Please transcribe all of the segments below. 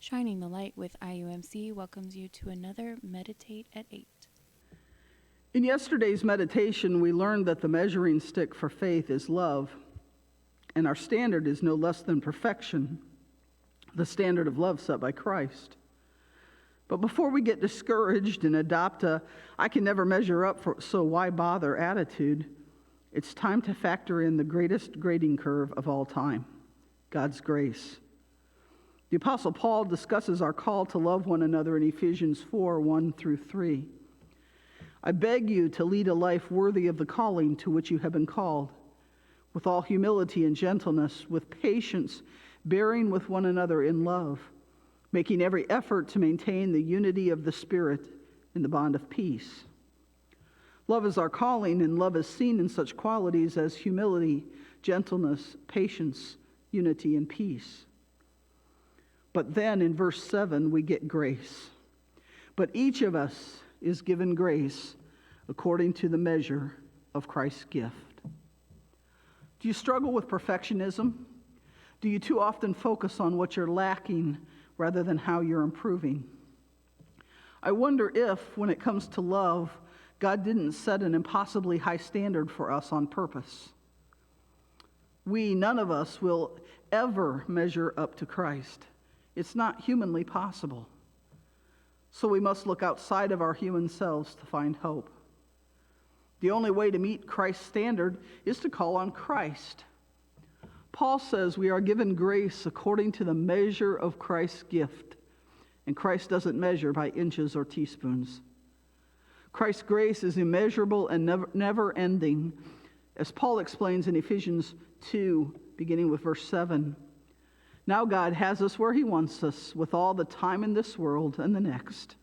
Shining the Light with IUMC welcomes you to another Meditate at 8. In yesterday's meditation, we learned that the measuring stick for faith is love, and our standard is no less than perfection, the standard of love set by Christ. But before we get discouraged and adopt a "I can never measure up, so why bother" attitude, it's time to factor in the greatest grading curve of all time, God's grace. The Apostle Paul discusses our call to love one another in Ephesians 4, 1 through 3. I beg you to lead a life worthy of the calling to which you have been called, with all humility and gentleness, with patience, bearing with one another in love, making every effort to maintain the unity of the Spirit in the bond of peace. Love is our calling, and love is seen in such qualities as humility, gentleness, patience, unity, and peace. But then in verse 7, we get grace. But each of us is given grace according to the measure of Christ's gift. Do you struggle with perfectionism? Do you too often focus on what you're lacking rather than how you're improving? I wonder if, when it comes to love, God didn't set an impossibly high standard for us on purpose. None of us will ever measure up to Christ. It's not humanly possible. So we must look outside of our human selves to find hope. The only way to meet Christ's standard is to call on Christ. Paul says we are given grace according to the measure of Christ's gift, and Christ doesn't measure by inches or teaspoons. Christ's grace is immeasurable and never ending, as Paul explains in Ephesians 2, beginning with verse 7. Now God has us where he wants us, with all the time in this world and the next,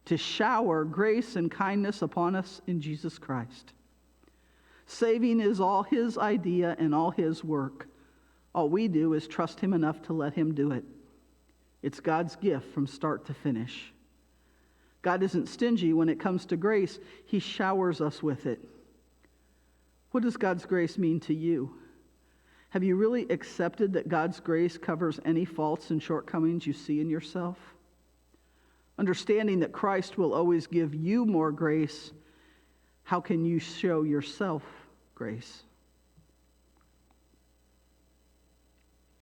to shower grace and kindness upon us in Jesus Christ. Saving is all his idea and all his work. All we do is trust him enough to let him do it. It's God's gift from start to finish. God isn't stingy when it comes to grace. He showers us with it. What does God's grace mean to you? Have you really accepted that God's grace covers any faults and shortcomings you see in yourself? Understanding that Christ will always give you more grace, how can you show yourself grace?